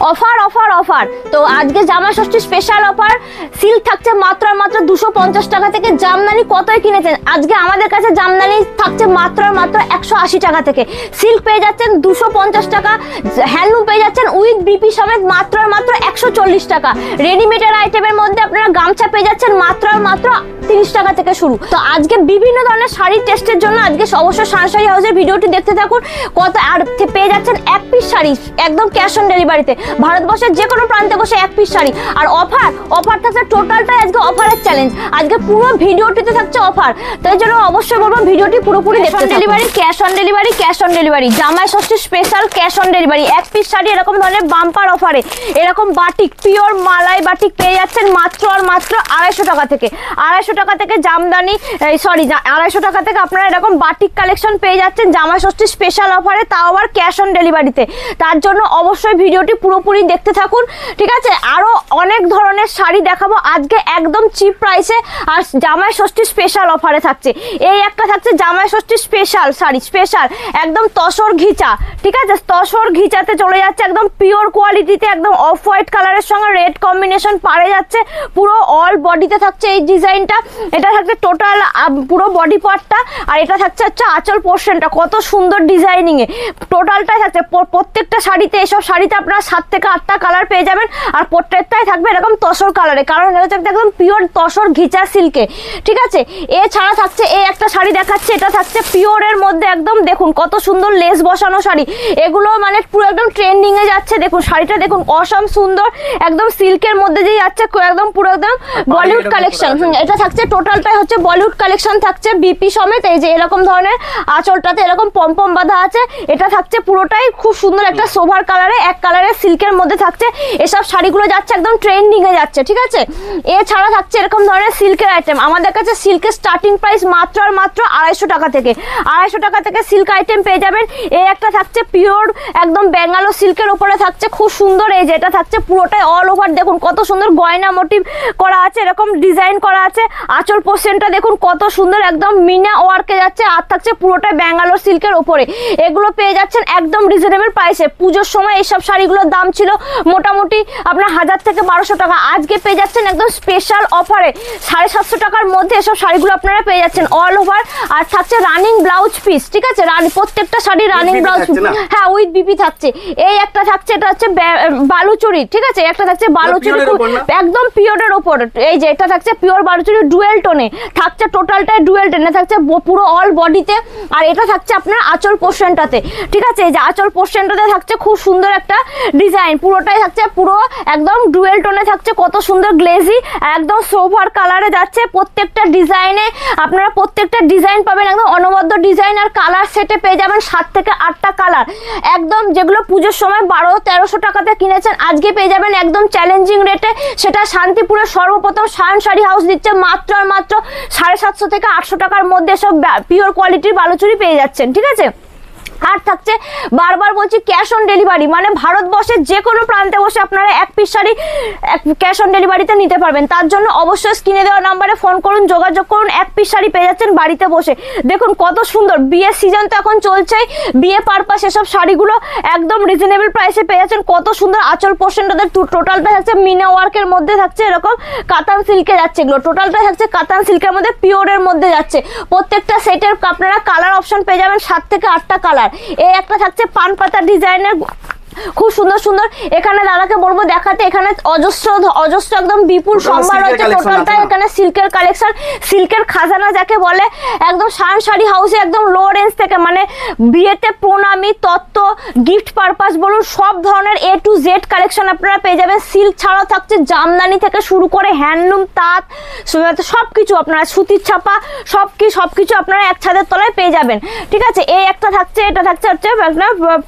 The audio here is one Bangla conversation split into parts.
Offer offer offer. তো আজকে জামা ষষ্ঠী স্পেশাল অফার, সিল্ক থাকছে মাত্র আর মাত্র 250 টাকা থেকে। জামদানি কতই কিনেছেন, আজকে আমাদের কাছে জামদানি থাকছে মাত্র আর মাত্র 180 টাকা থেকে। সিল্ক পেয়ে যাচ্ছেন 250 টাকা, হ্যান্ডলুম পেয়ে যাচ্ছেন উইথ বিপি সমেত মাত্র আর মাত্র 140 টাকা। রেডিমেডের আইটেমের মধ্যে আপনারা গামছা পেয়ে যাচ্ছেন মাত্র আর মাত্র 30 টাকা থেকে শুরু। তো আজকে বিভিন্ন ধরনের শাড়ির টেস্টের জন্য আজকে অবশ্যই সানশাড়ি হাউসের ভিডিওটি দেখতে থাকুন। কত আর পেয়ে যাচ্ছেন এক পিস শাড়ি একদম ক্যাশ অন ডেলিভারিতে, ভারতবর্ষের যে কোনো প্রান্তে বসে এক পিস শাড়ি। আর অফার থাকছে টোটালটাই আজকে অফারের চ্যালেঞ্জ, আজকে পুরো ভিডিওটিতে থাকছে অফার। তাই জন্য অবশ্যই বলবো ভিডিওটি পুরোপুরি দেখতে। Delivery cash on delivery, cash on delivery, জামাই ষষ্ঠী স্পেশাল ক্যাশ অন ডেলিভারি। এক পিস শাড়ি এরকম ধরনের বাম্পার অফারে এরকম বাটিক পিওর মালাই বাটিক পেয়ে যাচ্ছেন মাত্র আর মাত্র 250 টাকা থেকে। 250 টাকা থেকে জামদানি 250 টাকা থেকে আপনারা এরকম বাটিক কালেকশন পেয়ে যাচ্ছেন জামাই ষষ্ঠী স্পেশাল অফারে, তাও আবার ক্যাশ অন ডেলিভারিতে। তার জন্য অবশ্যই ভিডিওটি পুরোপুরি দেখতে থাকুন, ঠিক আছে। আরো অনেক ধরনের শাড়ি দেখাবো আজকে একদম চিপ প্রাইসে, আর জামাই ষষ্ঠী স্পেশাল অফারে থাকছে। এই একটা থাকছে জামাই ষষ্ঠী স্পেশাল শাড়ি, স্পেশাল একদম তসর ঘিচা, ঠিক আছে। তসর ঘিচাতে চলে যাচ্ছে একদম পিওর কোয়ালিটিতে, একদম অফ হোয়াইট কালারের সঙ্গে রেড কম্বিনেশন পারে যাচ্ছে। পুরো অল বডিতে থাকছে এই ডিজাইনটা, এটা থাকছে টোটাল পুরো বডি পার্টটা, আর এটা থাকছে আঁচল পোর্শনটা। কত সুন্দর ডিজাইনিং এ টোটালটাই থাকছে। প্রত্যেকটা শাড়িতে, এসব শাড়িতে আপনারা 7 থেকে 8টা কালার পেয়ে যাবেন, আর প্রত্যেকটাই থাকবে এরকম তসর কালারে, কারণ এটা থাকবে একদম পিওর তসর ঘিচা সিল্কে, ঠিক আছে। এছাড়া থাকছে এই একটা শাড়ি দেখাচ্ছে, এটা থাকছে পিওরের মধ্যে একদম দেখুন কত সুন্দর লেস বসানো শাড়ি, এগুলো মানে পুরো একদম ট্রেন্ডিং এ যাচ্ছে। দেখুন শাড়িটা দেখুন অসম সুন্দর, একদম সিল্কের মধ্যে দিয়ে যাচ্ছে, একদম পুরো একদম বলিউড কালেকশন। এটা থাকছে টোটালটাই হচ্ছে বলিউড কালেকশন থাকছে বিপি সমেত। এই যে এরকম ধরনের আঁচলটাতে এরকম পমপম বাঁধা আছে, এটা থাকছে পুরোটাই খুব সুন্দর একটা সোভার কালারে, এক কালারের সিল্কের মধ্যে থাকছে। এসব শাড়িগুলো যাচ্ছে একদম ট্রেন্ডিং এ যাচ্ছে, ঠিক আছে। এছাড়া থাকছে এরকম ধরনের সিল্কের আইটেম, আমাদের কাছে সিল্কের স্টার্টিং প্রাইস মাত্র আর মাত্র 250 টাকা থেকে। 250 টাকা থেকে সিল্ক আইটেম পেয়ে যাবেন। এই একটা থাকছে পিওর একদম ব্যাঙ্গালোর সিল্কের উপরে থাকছে খুব সুন্দর। এই যে এটা থাকছে পুরোটাই অল ওভার, দেখুন কত সুন্দর গয়না মোটিভ করা আছে, এরকম ডিজাইন করা আছে। আঁচল পোর্শনটা দেখুন কত সুন্দর একদম মিনা ওয়ার্কে যাচ্ছে, আর থাকছে পুরোটাই ব্যাঙ্গালোর সিল্কের উপরে। এগুলো পেয়ে যাচ্ছেন একদম রিজনেবল প্রাইসে। পুজোর সময় এইসব শাড়িগুলোর দাম ছিল মোটামুটি আপনার 1000 থেকে 1200 টাকা, আজকে পেয়ে যাচ্ছেন একদম স্পেশাল অফারে 750 টাকার মধ্যে এসব শাড়িগুলো আপনারা পেয়ে যাচ্ছেন অল ওভার। আর থাকছে রানিং ব্লাউজ পিস, ঠিক আছে। প্রত্যেকটা শাড়ি রানিং ব্লাউজ, হ্যাঁ উইথ বিপি থাকছে। এই একটা থাকছে, এটা হচ্ছে বালুচুরি, ঠিক আছে। একটা থাকছে বালুচুরি একদম পিওরের ওপর। এই যে এটা থাকছে পিওর বালুচুরি ডুয়েল টোনে থাকছে, টোটালটাই ডুয়েল টোনে থাকছে পুরো অল বডিতে। আর এটা থাকছে আপনার আঁচল পোর্শনটাতে, ঠিক আছে। এই যে আঁচল পোর্শনটাতে থাকছে খুব সুন্দর একটা ডিজাইন, পুরোটাই থাকছে পুরো একদম ডুয়েল টোনে থাকছে, কত সুন্দর গ্লেজি একদম সোভার কালারে যাচ্ছে। প্রত্যেকটা ডিজাইনে আপনারা প্রত্যেকটা ডিজাইন পাবেন একদম অনবদ্য ডিজাইন, আর কালার সেটে পেয়ে যাবেন 7 থেকে 8টা কালার। একদম যেগুলো পুজোর সময় 1200-1300 টাকাতে কিনেছেন, আজকে পেয়ে যাবেন একদম চ্যালেঞ্জিং রেটে। সেটা শান্তিপুরের সর্বপ্রথম সানশাড়ি হাউস দিচ্ছে মাত্র আর মাত্র 750 থেকে 800 টাকার মধ্যে সব পিওর কোয়ালিটির বালুচুরি পেয়ে যাচ্ছেন, ঠিক আছে। আর থাকছে বারবার বলছি ক্যাশ অন ডেলিভারি, মানে ভারতবর্ষের যে কোনো প্রান্তে বসে আপনারা এক পিস শাড়ি ক্যাশ অন ডেলিভারিতে নিতে পারবেন। তার জন্য অবশ্যই স্ক্রিনে দেওয়া নাম্বারে ফোন করুন, যোগাযোগ করুন, এক পিস শাড়ি পেয়ে যাচ্ছেন বাড়িতে বসে। দেখুন কত সুন্দর, বিয়ের সিজন তো এখন চলছেই, বিয়ে পারপাস এসব শাড়িগুলো একদম রিজনেবল প্রাইসে পেয়ে যাচ্ছেন। কত সুন্দর আঁচল পোর্শনটাতে টোটালটা থাকছে মিনা ওয়ার্কের মধ্যে থাকছে, এরকম কাতান সিল্কে যাচ্ছে। এগুলো টোটালটা থাকছে কাতান সিল্কের মধ্যে পিওরের মধ্যে যাচ্ছে। প্রত্যেকটা সেটের আপনারা কালার অপশন পেয়ে যাবেন 7 থেকে 8টা কালার। এই একটা থাকছে পান পাতা ডিজাইনের খুব সুন্দর সুন্দর, এখানে দাদাকে বলবো দেখাতে, এখানে অজস্র একদম বিপুল সম্ভার রয়েছে। টোটালটা এখানে সিল্কের কালেকশন, সিল্কের খাজানা যাকে বলে, একদম সানশাড়ি হাউসে একদম লো রেঞ্জ থেকে, মানে বিয়েতে প্রণামী তত্ত্ব গিফট পারপাস বলুন সব ধরনের A to Z কালেকশন আপনারা পেয়ে যাবেন। সিল্ক ছাড়াও থাকছে জামদানি থেকে শুরু করে হ্যান্ডলুম তাঁত সবকিছু, আপনারা সুতির ছাপা সবকিছু আপনারা এক ছাদের তলায় পেয়ে যাবেন, ঠিক আছে। এই একটা থাকছে, এটা থাকছে হচ্ছে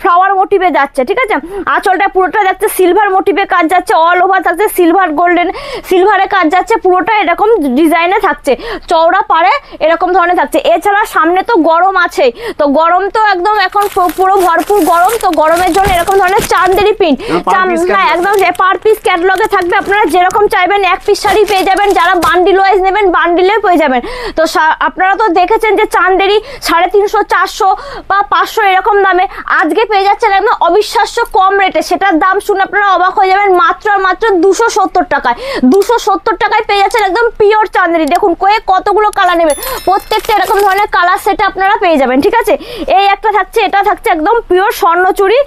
ফ্লাওয়ার মোটিভে যাচ্ছে, ঠিক আছে। আঁচলটা পুরোটা যাচ্ছে সিলভার মোটিভে কাজ যাচ্ছে, অল ওভার থাকছে সিলভার গোল্ডেন সিলভারে কাজ যাচ্ছে, পুরোটা এরকম ডিজাইনে থাকছে, চওড়া পারে এরকম ধরনের থাকছে। এছাড়া সামনে তো গরম আছে, তো গরম তো একদম এখন পুরো ভরপুর গরম, তো গরমের জন্য এরকম ধরনের চান্দেরি প্রিন্ট একদম পার পিস ক্যাটালগে থাকবে। আপনারা যেরকম চাইবেন এক পিস শাড়ি পেয়ে যাবেন, যারা বান্ডিল ওয়াইজ নেবেন বান্ডিলে পেয়ে যাবেন। তো আপনারা তো দেখেছেন যে চান্দেরি 350, 400 বা 500 এরকম দামে, আজকে পেয়ে যাচ্ছেন একদম অবিশ্বাস্য কম রেটে, সেটার দাম শুনে আপনারা অবাক হয়ে যাবেন। মাত্র আর মাত্র 270 টাকায়, 270 টাকায় পেয়ে যাচ্ছেন একদম পিওর চাঁদনি। দেখুন কতগুলো কালার নেবেন, প্রত্যেকটা এরকম ধরনের কালার সেট আপনারা পেয়ে যাবেন, ঠিক আছে। এই একটা থাকছে, এটা থাকছে একদম পিওর স্বর্ণচুরি,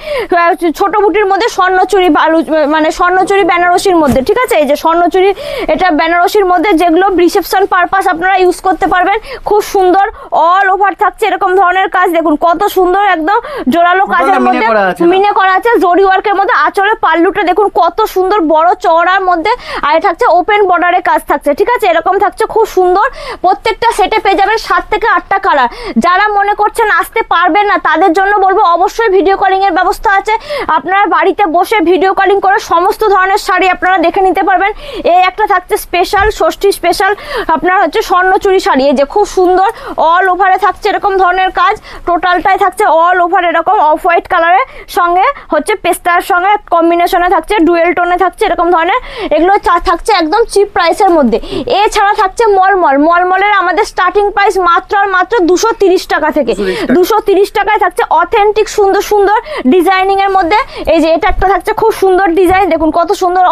ছোট বুটির মধ্যে স্বর্ণচুরি বালু, মানে স্বর্ণচুরি বেনারসির মধ্যে, ঠিক আছে। এই যে স্বর্ণচুরি, এটা বেনারসির মধ্যে, যেগুলো রিসেপশন পারপাস আপনারা ইউজ করতে পারবেন। খুব সুন্দর অল ওভার থাকছে এরকম ধরনের কাজ। দেখুন কত সুন্দর একদম জোরালো কাজের মধ্যে মিনে করা আছে, জরি ওয়ার্কের মধ্যে। আঁচলের পাল্লুটা দেখুন কত সুন্দর বড় চওড়ার মধ্যে, আর থাকছে ওপেন বর্ডারে কাজ থাকছে, ঠিক আছে। এরকম থাকছে খুব সুন্দর। প্রত্যেকটা সেটে পেয়ে যাবেন 7 থেকে 8টা কালার। যারা মনে করছেন আসতে পারবেন না, তাদের জন্য বলবো অবশ্যই ভিডিও কলিং এর ব্যবস্থা আছে। আপনারা বাড়িতে বসে ভিডিও কলিং করে সমস্ত ধরনের শাড়ি আপনারা দেখে নিতে পারবেন। এই একটা থাকছে স্পেশাল ষষ্ঠী স্পেশাল আপনার হচ্ছে স্বর্ণচুরি শাড়ি, এই যে খুব সুন্দর অল ওভারে থাকছে এরকম ধরনের কাজ। টোটালটাই থাকছে অল ওভার এরকম অফ হোয়াইট কালারের সঙ্গে হচ্ছে পেস্তার সঙ্গে কম্বিনেশনে থাকছে, ডুয়েল টোনে থাকছে এরকম ধরনের। এগুলো থাকছে একদম চিপ প্রাইসের মধ্যে। এছাড়া থাকছে মলমলের আমাদের স্টার্টিং প্রাইস মাত্র আর মাত্র 230 টাকা থেকে, 230 টাকায় থাকছে অথেন্টিক সুন্দর সুন্দর ডিজাইনিং এর মধ্যে। এই যে এটা একটা থাকছে খুব সুন্দর ডিজাইন, দেখুন কত সুন্দর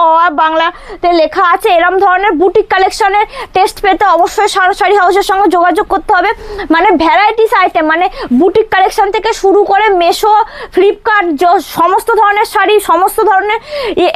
বাংলাতে লেখা আছে। এরকম ধরনের বুটিক কালেকশনের টেস্ট পেতে অবশ্যই শাড়ি হাউসের সঙ্গে যোগাযোগ করতে হবে। মানে ভ্যারাইটিস আইটেম, মানে বুটিক কালেকশন থেকে শুরু করে মেশো, ফ্লিপকার্ট, সমস্ত ধরনের শাড়ি, সমস্ত ধরনের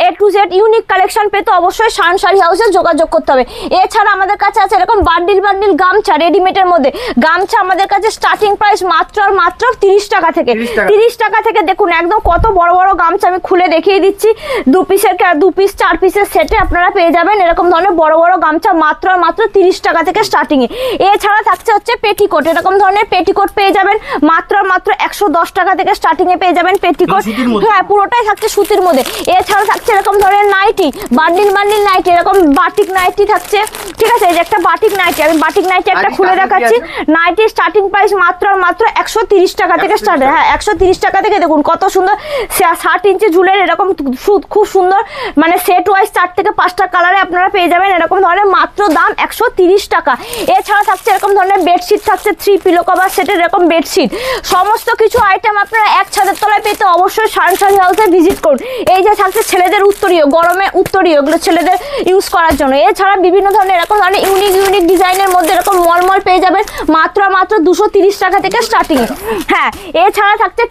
A to Z unique collection পেতে অবশ্যই শাড়ি হাউসে যোগাযোগ করতে হবে। এছাড়া আমাদের কাছে আছে এরকম বান্ডিল বান্ডিল গামছা রেডিমেডের মধ্যে। গামছা আমাদের কাছে স্টার্টিং প্রাইস মাত্র আর মাত্র 30 টাকা থেকে, 30 টাকা থেকে। দেখুন একদম কত বড় বড় গামছা, আমি খুলে দেখিয়ে দিচ্ছি। 2 পিস 4 পিসের সেটে আপনারা পেয়ে যাবেন এরকম ধরনের বড় বড় গামছা মাত্র আর মাত্র 30 টাকা থেকে স্টার্টিং এ। এছাড়া থাকছে হচ্ছে পেটিকোট, এরকম ধরনের পেটিকোট পেয়ে যাবেন মাত্র আর মাত্র 110 টাকা থেকে স্টার্টিং এ পেয়ে যাবেন পেটিকোট। হ্যাঁ, পুরোটাই থাকছে সুতির মধ্যে। এছাড়া থাকছে এরকম ধরনের নাইটি, বান্ডিল বান্ডিল নাইটি, এরকম বাটিক নাইটি থাকছে, ঠিক আছে। এই যে একটা বাটিক নাইটি, আমি বাটিক নাইটি একটা খুলে দেখাচ্ছি। নাইটি স্টার্টিং প্রাইস মাত্র আর মাত্র 130 টাকা থেকে স্টার্ট। হ্যাঁ, 130 টাকা থেকে। দেখুন কত সুন্দর 7 ইঞ্চি ঝুলের এরকম খুব সুন্দর, মানে সেট ওয়াইজ 4 থেকে 5টা কালারে আপনারা পেয়ে যাবেন এরকম ধরনের মাত্র দাম 130 টাকা। এছাড়া থাকছে এরকম ধরনের বেডশিট থাকছে, 3 পিলো কভার সেটের এরকম বেডশিট। সমস্ত কিছু আইটেম আপনারা এক ছাদের তলায় পেতে অবশ্যই শাড়ি হাউসে ভিজিট করুন। এই যে থাকছে ছেলেদের উত্তরীয়, গরমে উত্তরীয়, এগুলো ছেলেদের ইউজ করার জন্য। এছাড়া বিভিন্ন ধরনের এরকম ধরনের ইউনিক ডিজাইনের মধ্যে এরকম মলমল পেয়ে যাবেন মাত্র 230 টাকা থেকে স্টার্টিং। হ্যাঁ, এছাড়া থাকছে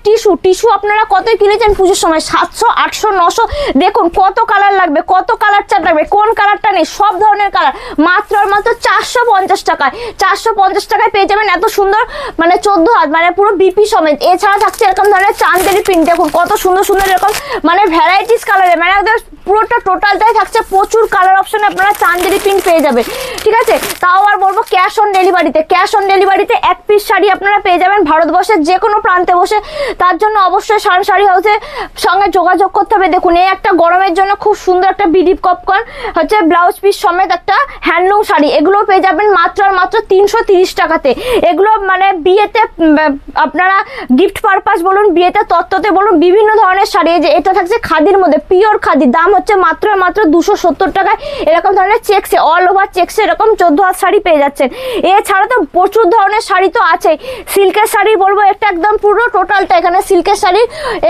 টিস্যু আপনারা কতই কিনেছেন পুজোর সময়, 700, 800, 900। দেখুন কত কালার লাগবে, কত কালার চার্ট লাগবে, কোন কালারটা নেই, সব ধরনের কালার মাত্র আর মাত্র 450 টাকায়, 450 টাকায় পেয়ে যাবেন এত সুন্দর, মানে 14 হাত, মানে পুরো বিপি সমেত। এছাড়া থাকছে এরকম ধরনের চান্দেরি প্রিন্ট, দেখুন কত সুন্দর সুন্দর এরকম মানে ভ্যারাইটিস কালারে, মানে পুরোটা টোটালটাই থাকছে প্রচুর কালার অপশন আপনারা চান্দেরি প্রিন্ট পেয়ে যাবেন, ঠিক আছে। তাও আর বলবো ক্যাশ অন ডেলিভারিতে, ক্যাশ অন ডেলিভারিতে 1 পিস শাড়ি আপনারা পেয়ে যাবেন ভারতবর্ষের যে কোনো প্রান্তে বসে। তার জন্য অবশ্যই শাড়ি হাউসের সঙ্গে যোগাযোগ করতে হবে। দেখুন এই একটা গরমের জন্য খুব সুন্দর একটা বিডিপ পপকর্ন হচ্ছে ব্লাউজ পিস সমেত একটা হ্যান্ডলুম শাড়ি, এগুলো পেয়ে যাবেন মাত্র আর মাত্র 330 টাকাতে। এগুলো মানে বিয়েতে আপনারা গিফট পারপাস বলুন, বিয়েতে তত্ত্বতে বলুন, বিভিন্ন ধরনের শাড়ি। যে এটা থাকছে খাদির মধ্যে, পিওর খাদি, দাম হচ্ছে মাত্র আর মাত্র 270 টাকায়। এরকম ধরনের চেকসে, অল ওভার চেকসে এরকম 14 হাত শাড়ি পেয়ে যাচ্ছেন। এছাড়া তো প্রচুর ধরনের শাড়ি তো আছে। সিল্কের শাড়ি বলবো, একটা একদম পুরো টোটালটা এখানে সিল্কের শাড়ি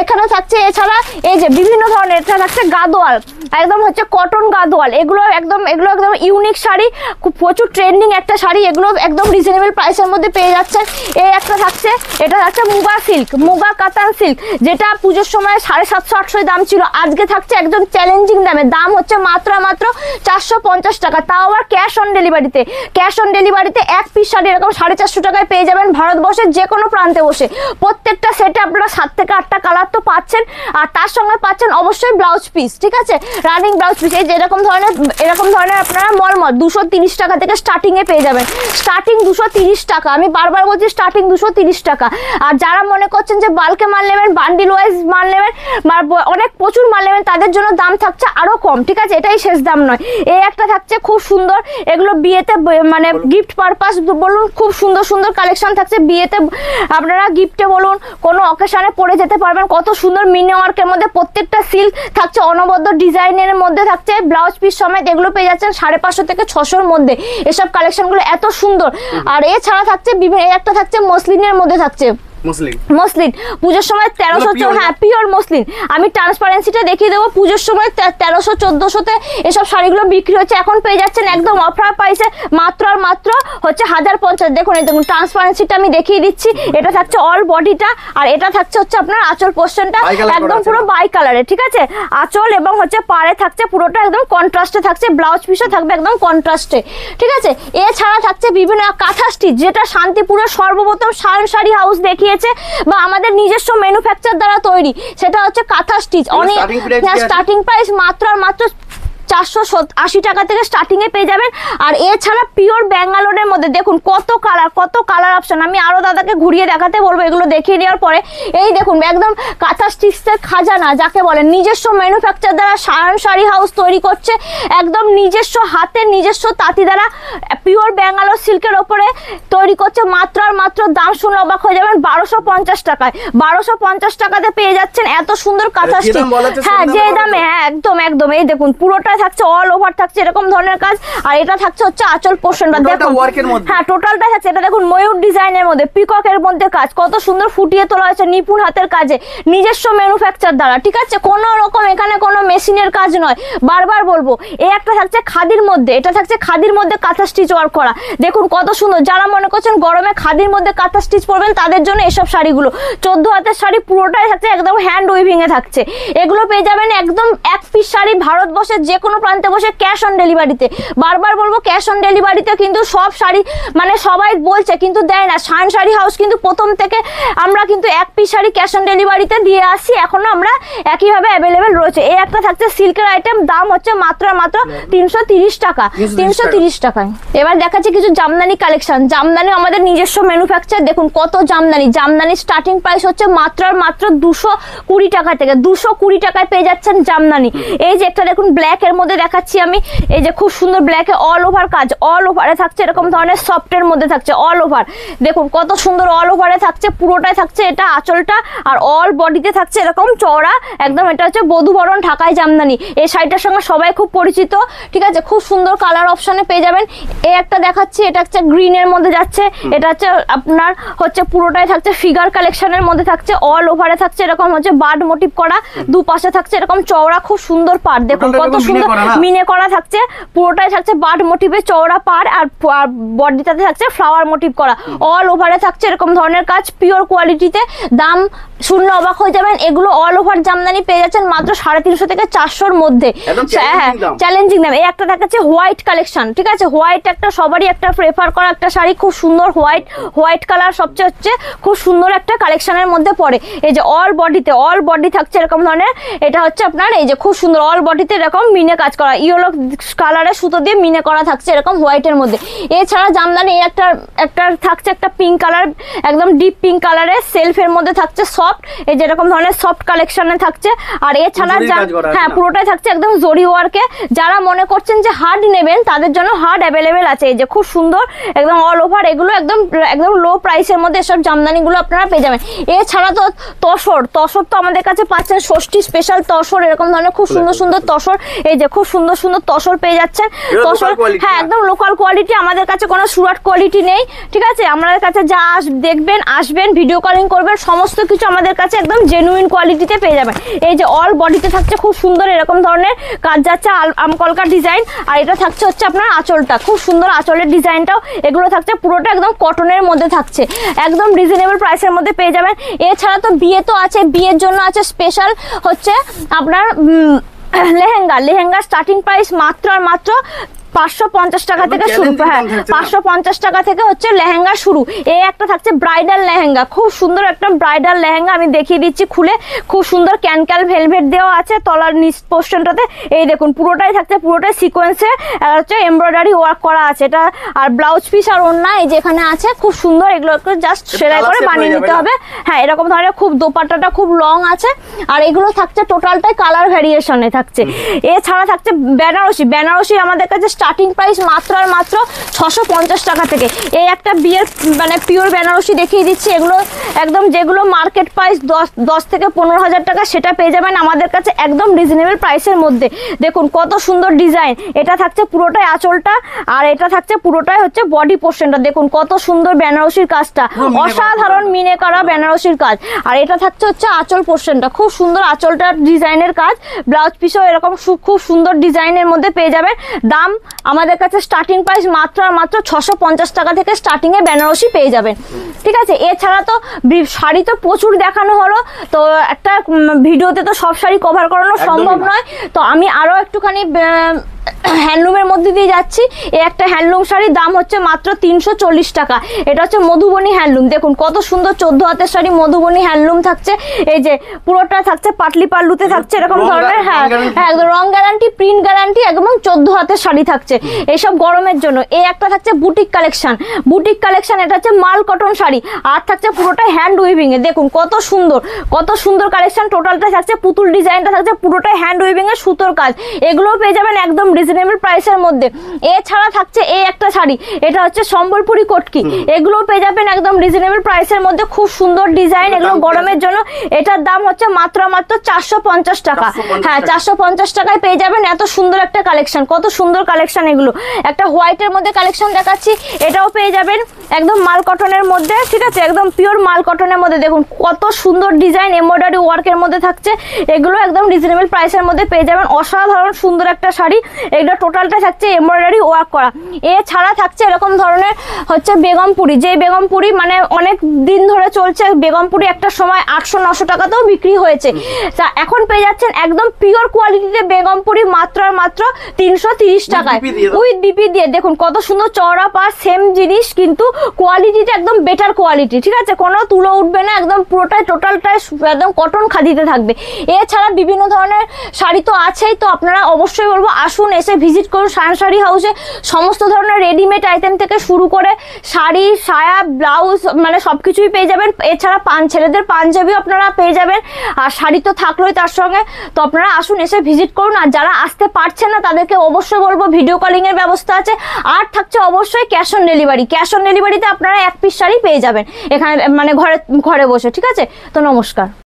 এখানে থাকছে। এছাড়া এই যে বিভিন্ন ধরনের, এটা থাকছে গাদোয়াল, একদম হচ্ছে কটন গাদোয়াল, এগুলো একদম ইউনিক শাড়ি, খুব প্রচুর ট্রেন্ডিং একটা শাড়ি, এগুলো একদম রিজনেবল প্রাইসের মধ্যে পেয়ে যাচ্ছেন। এই একটা থাকছে, এটা থাকছে মুগা সিল্ক, মুগা কাতান সিল্ক, যেটা পুজোর সময় 750-800 দাম ছিল, আজকে থাকছে একদম চ্যালেঞ্জিং দামে, দাম হচ্ছে মাত্র 450 টাকা। তাও আবার ক্যাশ অন ডেলিভারিতে, ক্যাশ অন ডেলিভারিতে 1 পিস শাড়ি এরকম 450 টাকায় পেয়ে যাবেন ভারতবর্ষের যে কোনো প্রান্তে বসে। প্রত্যেকটা সেটে আপনারা 7 থেকে 8টা কালার তো পাচ্ছেন, আর তার সঙ্গে পাচ্ছেন অবশ্যই ব্লাউজ পিস, ঠিক আছে, রানিং ব্লাউজ পিস। এই যে এরকম ধরনের আপনারা মলমল 230 টাকা থেকে স্টার্টিং এ পেয়ে যাবেন, স্টার্টিং 230 টাকা। আমি বারবার বলছি স্টার্টিং 230 টাকা। আর যারা মনে করছেন যে বাল্কে মাল নেবেন, বান্ডিল ওয়াইজ মাল নেবেন, অনেক প্রচুর মাল নেবেন, তাদের জন্য দাম থাকছে আরো কম, ঠিক আছে, এটাই শেষ দাম নয়। এই একটা থাকছে খুব সুন্দর, এগুলো বিয়েতে মানে গিফট পারপাস বলুন, খুব সুন্দর সুন্দর কালেকশন থাকছে বিয়েতে, আপনারা গিফটে বলুন, কোনো অকেশনে পরে যেতে পারবেন। কত সুন্দর মিনি ওয়ার্কের মধ্যে প্রত্যেকটা সিল্ক থাকছে, অনবদ্য ডিজাইনের মধ্যে থাকছে, ব্লাউজ পিস সমেত এগুলো পেয়ে যাচ্ছেন 550 থেকে 600-র মধ্যে। এসব কালেকশনগুলো এত সুন্দর। আর এছাড়া থাকছে বিভিন্ন, একটা থাকছে মসলিনের মধ্যে থাকছে, মসলিন পুজোর সময় 1300, হ্যাঁ পিওর মসলিন। আমি ট্রান্সপারেন্সিটা দেখিয়ে দেবো। পুজোর সময় 1300 1400-তে এসব শাড়িগুলো বিক্রি হচ্ছে, এখন পেয়ে যাচ্ছেন একদম অফার প্রাইসে মাত্র আর মাত্র হচ্ছে 1050। দেখুন এই দেখুন ট্রান্সপারেন্সিটা আমি দেখিয়ে দিচ্ছি। এটা থাকছে অল বডিটা, আর এটা থাকছে হচ্ছে আপনার আঁচল পোর্শনটা একদম পুরো বাই কালারে, ঠিক আছে। আঁচল এবং হচ্ছে পাড়ে থাকছে পুরোটা একদম কন্ট্রাস্টে থাকছে, ব্লাউজ পিসও থাকবে একদম কন্ট্রাস্টে, ঠিক আছে। এছাড়া থাকছে বিভিন্ন কাঁথা স্টিচ, যেটা শান্তিপুরের সর্বপ্রথম শায়ন শাড়ি হাউস দেখিয়েছে বা আমাদের নিজস্ব ম্যানুফ্যাকচার দ্বারা তৈরি, সেটা হচ্ছে কাঁথা স্টিচ। অনেক স্টার্টিং প্রাইস মাত্র আর মাত্র 480 টাকা থেকে স্টার্টিং এ পেয়ে যাবেন। আর এছাড়া পিওর ব্যাঙ্গালোরের মধ্যে দেখুন কত কালার অপশন। আমি আরো দাদাকে ঘুরিয়ে দেখাতে বলবো এগুলো দেখিয়ে নেওয়ার পরে। এই দেখুন একদম কাঁথা স্টিচের খাজানা যাকে বলে, নিজস্ব ম্যানুফ্যাকচার দ্বারা শায়ন শাড়ি হাউস তৈরি করছে, একদম নিজস্ব হাতে নিজস্ব তাঁতি দ্বারা পিওর ব্যাঙ্গালোর সিল্কের ওপরে তৈরি করছে। মাত্র আর মাত্র দাম শুনে অবাক হয়ে যাবেন 1250 টাকায়। 1250 টাকাতে পেয়ে যাচ্ছেন এত সুন্দর কাঁথা স্টিচ। হ্যাঁ যে দামে, হ্যাঁ একদম একদম। এই দেখুন পুরোটা থাকছে অল ওভার থাকছে এরকম ধরনের কাজ, আর এটা থাকছে হচ্ছে আঁচল পোর্শনটা দেখুন, হ্যাঁ টোটালটা থাকছে। এটা দেখুন ময়ূর ডিজাইনের মধ্যে পিককের মধ্যে কাজ, কত সুন্দর ফুটিয়ে তোলা হয়েছে নিপুণ হাতের কাজে, নিজস্ব ম্যানুফ্যাকচার দ্বারা, ঠিক আছে। কোনো রকম এখানে কোনো মেশিনের কাজ নয়, বারবার বলবো। এই একটা থাকছে খাদির মধ্যে, এটা থাকছে খাদির মধ্যে কাঁথা স্টিচ ওয়ার্ক করা, দেখুন কত সুন্দর। যারা মনে করছেন গরমে খাদির মধ্যে কাঁথা স্টিচ পরবেন তাদের জন্য এসব শাড়িগুলো। 14 হাতের শাড়ি পুরোটাই থাকছে একদম হ্যান্ড উইভিং এ থাকছে। এগুলো পেয়ে যাবেন একদম এক পিস শাড়ি ভারতবর্ষের যে কোনো প্রান্তে বসে ক্যাশ অন ডেলিভারিতে। বারবার বলবো ক্যাশ অন ডেলিভারিতে কিন্তু সব শাড়ি মানে সবাই বলছে কিন্তু দেয় না। শায়ন শাড়ি হাউস কিন্তু প্রথম থেকে আমরা কিন্তু এক পিস শাড়ি ক্যাশ অন ডেলিভারিতে দিয়ে আসি, এখনো আমরা একইভাবে অ্যাভেলেবেল রয়েছে। এই একটা থাকছে সিল্কের আইটেম, দাম হচ্ছে মাত্র 330 টাকা, 330 টাকায়। এবার দেখাচ্ছি কিছু জামদানি কালেকশন। জামদানি আমাদের নিজস্ব ম্যানুফ্যাকচার, দেখুন কত জামদানি স্টার্টিং প্রাইস হচ্ছে মাত্র আর মাত্র 220 টাকা থেকে। 220 টাকায় পেয়ে যাচ্ছেন জামদানি। এই যে একটা দেখুন ব্ল্যাক এর মধ্যে দেখাচ্ছি আমি, এই যে খুব সুন্দর ব্ল্যাকে অল ওভার কাজ, অল ওভারে থাকছে এরকম ধরনের সফটের মধ্যে থাকছে অল ওভার, দেখুন কত সুন্দর অল ওভারে থাকছে, পুরোটাই থাকছে এটা আঁচলটা, আর অল বডিতে থাকছে এরকম চওড়া একদম। এটা হচ্ছে বধূবরণ ঢাকাই জামদানি, এই শাড়িটার সঙ্গে সবাই খুব পরিচিত, ঠিক আছে। খুব সুন্দর কালার অপশনে পেয়ে যাবেন। এই একটা দেখাচ্ছি, এটা হচ্ছে গ্রিনের মধ্যে যাচ্ছে, এটা হচ্ছে আপনার হচ্ছে পুরোটাই থাকছে ফিগার কালেকশনের মধ্যে থাকছে, অল ওভারে থাকছে এরকম হচ্ছে বার্ড মোটিভ করা, দুপাশে থাকছে এরকম চওড়া খুব সুন্দর পাড়, দেখুন কত সুন্দর মিনে করা থাকছে, পুরোটাই থাকছে বার্ড মোটিভে চওড়া পাড়, আর বডিটাতে থাকছে ফ্লাওয়ার মোটিভ করা, অল ওভারে থাকছে এরকম ধরনের কাজ পিওর কোয়ালিটিতে। দাম শুনলে অবাক হয়ে যাবেন। এগুলো অল ওভার জামদানি পেয়ে যাচ্ছেন মাত্র 350 থেকে 400-র মধ্যে, হ্যাঁ চ্যালেঞ্জিং দাম। এই একটা দেখাচ্ছে হোয়াইট কালেকশন, ঠিক আছে। হোয়াইট একটা সবারই একটা প্রেফার করা একটা শাড়ি, খুব সুন্দর হোয়াইট কালার সবচেয়ে হচ্ছে খুব সুন্দর একটা কালেকশনের মধ্যে পড়ে। এই যে অল বডি থাকছে এরকম ধরনের, এটা হচ্ছে আপনার এই যে খুব সুন্দর অল বডিতে এরকম মিনে কাজ করা, ইয়েলো কালারের সুতো দিয়ে মিনে করা থাকছে এরকম হোয়াইটের মধ্যে। এছাড়া জামদানি একটা থাকছে একটা পিঙ্ক কালার, একদম ডিপ পিঙ্ক কালারের সেলফের মধ্যে থাকছে সফট, এই যে এরকম ধরনের সফট কালেকশনে থাকছে। আর এছাড়া হ্যাঁ পুরোটাই থাকছে একদম জরি ওয়ার্কে। যারা মনে করছেন যে হার্ড নেবেন তাদের জন্য হার্ড অ্যাভেলেবেল আছে, এই যে খুব সুন্দর একদম অল ওভার। এগুলো একদম লো প্রাইসের মধ্যে এসব জামদানিগুলো আপনারা পেয়ে যাবেন। এছাড়া তো তসর তো আমাদের কাছে পাচ্ছেন, ষষ্ঠী স্পেশাল তসর, এরকম ধরনের খুব সুন্দর তসর, এই যে খুব সুন্দর তসর পেয়ে যাচ্ছেন। তসর হ্যাঁ একদম লোকাল কোয়ালিটি, আমাদের কাছে কোনো সুরাট কোয়ালিটি নেই, ঠিক আছে। আমাদের কাছে যা দেখবেন আসবেন ভিডিও কলিং করবেন, সমস্ত কিছু আমাদের কাছে একদম জেনুইন কোয়ালিটিতে পেয়ে যাবেন। এই যে অল বডিতে থাকছে খুব সুন্দর এরকম ধরনের কাজ যাচ্ছে আমকলকা ডিজাইন, আর এটা থাকছে হচ্ছে আপনার আঁচলটা, খুব সুন্দর আঁচলের ডিজাইনটাও। এগুলো থাকছে পুরোটা একদম কটনের মধ্যে থাকছে, একদম রিজনেবল প্রাইসের মধ্যে পেয়ে যাবেন। এছাড়া তো বিয়ে তো আছে, বিয়ের জন্য আছে স্পেশাল হচ্ছে আপনার লেহেঙ্গা স্টার্টিং প্রাইস মাত্র আর মাত্র 550 টাকা থেকে শুরু, হ্যাঁ 550 টাকা থেকে হচ্ছে লেহেঙ্গা শুরু। এই একটা থাকছে ব্রাইডাল লেহেঙ্গা, খুব সুন্দর একটা ব্রাইডাল লেহেঙ্গা, আমি দেখিয়ে দিচ্ছি খুলে। খুব সুন্দর ক্যানক্যাল ভেলভেট দেওয়া আছে তলার নিচ পোর্শনটাতে, এই দেখুন পুরোটাই থাকছে, পুরোটাই সিকোয়েন্সে হচ্ছে এমব্রয়ডারি ওয়ার্ক করা আছে এটা। আর ব্লাউজ পিস আর ওড়না এই যেখানে আছে খুব সুন্দর, এগুলো জাস্ট সেলাই করে বানিয়ে নিতে হবে। হ্যাঁ এরকম ধরনের খুব দোপাট্টাটা খুব লং আছে, আর এগুলো থাকছে টোটালটাই কালার ভ্যারিয়েশনে থাকছে। এছাড়া থাকছে বেনারসি আমাদের কাছে স্টার্টিং প্রাইস মাত্র আর মাত্র 650 টাকা থেকে। এই একটা বিয়ের মানে পিওর বেনারসি দেখিয়ে দিচ্ছি, এগুলো একদম যেগুলো মার্কেট প্রাইস 10 থেকে 15,000 টাকা, সেটা পেয়ে যাবেন আমাদের কাছে একদম রিজনেবল প্রাইসের মধ্যে। দেখুন কত সুন্দর ডিজাইন, এটা থাকছে পুরোটাই আঁচলটা, আর এটা থাকছে পুরোটাই হচ্ছে বডি পোর্শনটা। দেখুন কত সুন্দর বেনারসির কাজটা, অসাধারণ মিনে করা বেনারসির কাজ। আর এটা থাকছে হচ্ছে আঁচল পোর্শনটা, খুব সুন্দর আঁচলটার ডিজাইনের কাজ। ব্লাউজ পিসও এরকম খুব সুন্দর ডিজাইনের মধ্যে পেয়ে যাবেন। দাম আমাদের কাছে স্টার্টিং প্রাইস মাত্র আর মাত্র 650 টাকা থেকে স্টার্টিং এ বেনারসি পেয়ে যাবেন। ঠিক আছে, এছাড়া তো শাড়ি তো প্রচুর দেখানো হলো, তো একটা ভিডিওতে তো সব শাড়ি কভার করানো সম্ভব নয়, তো আমি আরো একটুখানি হ্যান্ডলুমের মধ্যে দিয়ে যাচ্ছি। এই একটা হ্যান্ডলুম শাড়ির দাম হচ্ছে মাত্র 340 টাকা। এটা হচ্ছে মধুবনী হ্যান্ডলুম। দেখুন কত সুন্দর 14 হাতের শাড়ি, মধুবনী হ্যান্ডলুম থাকছে। এই যে পুরোটা থাকছে পাটলি পাল্লুতে থাকছে এরকম ধরনের, হ্যাঁ একদম রং গ্যারান্টি, প্রিন্ট গ্যারান্টি, একদম 14 হাতের শাড়ি থাকছে এইসব গরমের জন্য। এই একটা থাকছে বুটিক কালেকশন, বুটিক কালেকশন, এটা হচ্ছে মাল কটন শাড়ি, আর থাকছে পুরোটা হ্যান্ড উইভিং এ। দেখুন কত সুন্দর কালেকশন। টোটালটা থাকছে পুতুল ডিজাইনটা থাকছে পুরোটাই হ্যান্ড উইভিং এ, সুতোর কাজ। এগুলোও পেয়ে যাবেন একদম রিজনেবল প্রাইসের মধ্যে। এছাড়া থাকছে এই একটা শাড়ি, এটা হচ্ছে সম্বলপুরি কটকি, এগুলোও পেয়ে যাবেন একদম রিজনেবল প্রাইসের মধ্যে, খুব সুন্দর ডিজাইন, এগুলো গরমের জন্য। এটার দাম হচ্ছে মাত্র 450 টাকা। হ্যাঁ 450 টাকায় পেয়ে যাবেন এত সুন্দর একটা কালেকশন। কত সুন্দর কালেকশন এগুলো। একটা হোয়াইটের মধ্যে কালেকশন দেখাচ্ছি, এটাও পেয়ে যাবেন একদম মাল কটনের মধ্যে। ঠিক আছে, একদম পিওর মাল কটনের মধ্যে। দেখুন কত সুন্দর ডিজাইন, এমব্রয়ডারি ওয়ার্কের মধ্যে থাকছে, এগুলো একদম রিজনেবল প্রাইসের মধ্যে পেয়ে যাবেন। অসাধারণ সুন্দর একটা শাড়ি, এগুলো টোটালটা থাকছে এমব্রয়ডারি ওয়ার্ক করা। এছাড়া থাকছে এরকম ধরনের হচ্ছে বেগমপুরি, যে বেগমপুরি মানে অনেক দিন ধরে চলছে। বেগমপুরি একটা সময় 800-900 টাকাতেও বিক্রি হয়েছে, তা এখন পেয়ে যাচ্ছেন একদম পিওর কোয়ালিটিতে বেগমপুরি মাত্র আর মাত্র 330 টাকায় উইথ বিপি দিয়ে। দেখুন কত সুন্দর চওড়া পা, সেম জিনিস কিন্তু কোয়ালিটিটা একদম বেটার কোয়ালিটি। ঠিক আছে, কোনো তুলো উঠবে না, একদম পুরোটাই টোটালটাই একদম কটন খাদিতে থাকবে। এছাড়া বিভিন্ন ধরনের শাড়ি তো আছেই, তো আপনারা অবশ্যই বলবো আসুন, এসে ভিজিট করুন সায়ন শাড়ি হাউসে। সমস্ত ধরনের রেডিমেড আইটেম থেকে শুরু করে শাড়ি, সায়া, ব্লাউজ মানে সবকিছুই পেয়ে যাবেন। এছাড়া ছেলেদের পাঞ্জাবিও আপনারা পেয়ে যাবেন, আর শাড়ি তো থাকলোই তার সঙ্গে। তো আপনারা আসুন, এসে ভিজিট করুন। আর যারা আসতে পারছেন না তাদেরকে অবশ্যই বলবো ভিডিও কলিং এর ব্যবস্থা আছে, আর থাকছে অবশ্যই cash on delivery. Cash on ডেলিভারিতে আপনারা এক পিস শাড়ি পেয়ে যাবেন এখানে মানে ঘরে বসে। ঠিক আছে, তো নমস্কার।